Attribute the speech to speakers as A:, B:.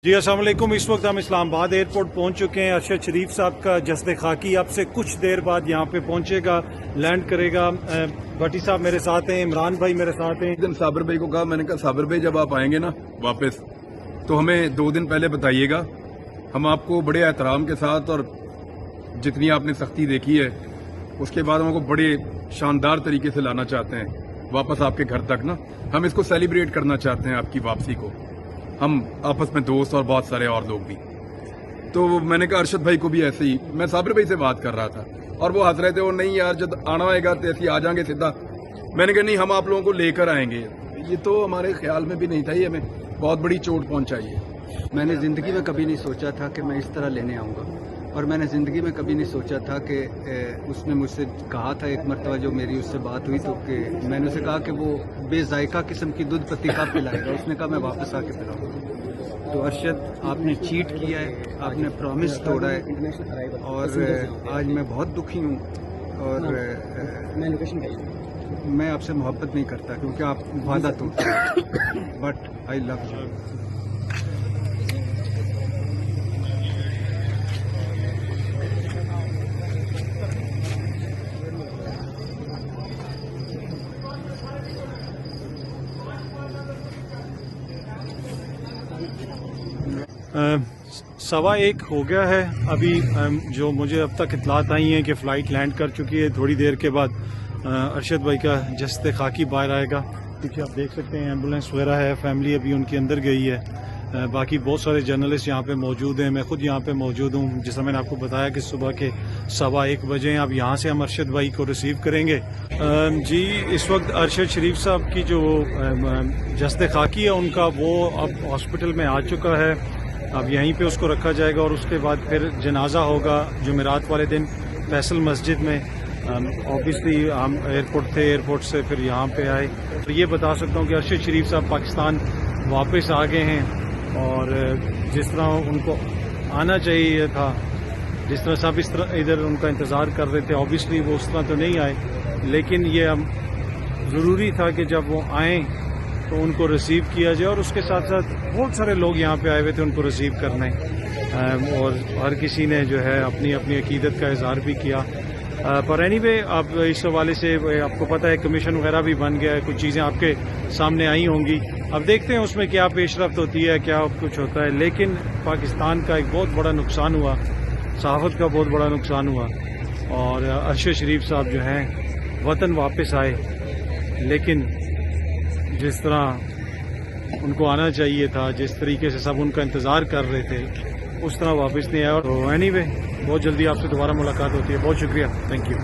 A: جی السلام علیکم. اس وقت ہم اسلام آباد ایئرپورٹ پہنچ چکے ہیں. ارشد شریف صاحب کا جسد خاکی اب سے کچھ دیر بعد یہاں پہ پہنچے گا, لینڈ کرے گا. بھٹی صاحب میرے ساتھ ہیں, عمران بھائی میرے ساتھ ہیں.
B: صابر بھائی کو کہا, میں نے کہا صابر بھائی جب آپ آئیں گے نا واپس تو ہمیں 2 دن پہلے بتائیے گا. ہم آپ کو بڑے احترام کے ساتھ اور جتنی آپ نے سختی دیکھی ہے اس کے بعد ہم کو بڑے شاندار طریقے سے لانا چاہتے ہیں واپس آپ کے گھر تک نا. ہم اس کو سیلیبریٹ کرنا چاہتے ہیں آپ کی واپسی کو, ہم آپس میں دوست اور بہت سارے اور لوگ بھی. تو میں نے کہا ارشد بھائی کو بھی ایسے ہی, میں صابر بھائی سے بات کر رہا تھا اور وہ ہنس رہے تھے, وہ نہیں یار جب آنا آئے گا تو ایسے ہی آ جائیں گے سیدھا. میں نے کہا نہیں, ہم آپ لوگوں کو لے کر آئیں گے. یہ تو ہمارے خیال میں بھی نہیں تھا, یہ ہمیں بہت بڑی چوٹ پہنچائی ہے.
C: میں نے زندگی میں کبھی نہیں سوچا تھا کہ میں اس طرح لینے آؤں گا, اور میں نے زندگی میں کبھی نہیں سوچا تھا کہ اس نے مجھ سے کہا تھا ایک مرتبہ جو میری اس سے بات ہوئی تو کہ میں نے اسے کہا کہ وہ بے ذائقہ قسم کی دودھ پتی کب پلائے گا. اس نے کہا میں واپس آ کے پلاؤں گا. تو ارشد آپ نے چیٹ کیا ہے, آپ نے پرومس توڑا ہے, اور آج میں بہت دکھی ہوں. اور میں آپ سے محبت نہیں کرتا کیونکہ آپ وعدہ توڑتے ہیں, بٹ آئی لو یو.
A: سوا ایک ہو گیا ہے ابھی. جو مجھے اب تک اطلاعات آئی ہیں کہ فلائٹ لینڈ کر چکی ہے. تھوڑی دیر کے بعد ارشد بھائی کا جسد خاکی باہر آئے گا. پیچھے آپ دیکھ سکتے ہیں ایمبولینس وغیرہ ہے, فیملی ابھی ان کے اندر گئی ہے. باقی بہت سارے جرنلسٹ یہاں پہ موجود ہیں, میں خود یہاں پہ موجود ہوں. جیسا میں نے آپ کو بتایا کہ صبح کے 1:15 بجے اب یہاں سے ہم ارشد بھائی کو ریسیو کریں گے. جی اس وقت ارشد شریف صاحب کی جو جسد خاکی ہے ان کا, وہ اب ہاسپٹل میں آ چکا ہے. اب یہیں پہ اس کو رکھا جائے گا اور اس کے بعد پھر جنازہ ہوگا جمعرات والے دن فیصل مسجد میں. اوبیسلی ہم ایئرپورٹ تھے, ایئرپورٹ سے پھر یہاں پہ آئے. اور یہ بتا سکتا ہوں کہ ارشد شریف صاحب پاکستان واپس آ گئے ہیں, اور جس طرح ان کو آنا چاہیے تھا, جس طرح سب اس طرح ادھر ان کا انتظار کر رہے تھے, اوبیسلی وہ اس طرح تو نہیں آئے, لیکن یہ ضروری تھا کہ جب وہ آئیں تو ان کو ریسیو کیا جائے. اور اس کے ساتھ ساتھ بہت سارے لوگ یہاں پہ آئے ہوئے تھے ان کو ریسیو کرنے, اور ہر کسی نے جو ہے اپنی اپنی عقیدت کا اظہار بھی کیا. پر اینی وے اب اس حوالے سے آپ کو پتہ ہے کمیشن وغیرہ بھی بن گیا ہے, کچھ چیزیں آپ کے سامنے آئی ہوں گی. اب دیکھتے ہیں اس میں کیا پیش رفت ہوتی ہے, کیا کچھ ہوتا ہے. لیکن پاکستان کا ایک بہت بڑا نقصان ہوا, صحافت کا بہت بڑا نقصان ہوا, اور ارشد شریف صاحب جو ہیں وطن واپس آئے, لیکن جس طرح ان کو آنا چاہیے تھا, جس طریقے سے سب ان کا انتظار کر رہے تھے, اس طرح واپس نہیں آیا. اور اینی وے بہت جلدی آپ سے دوبارہ ملاقات ہوتی ہے. بہت شکریہ, تھینک یو.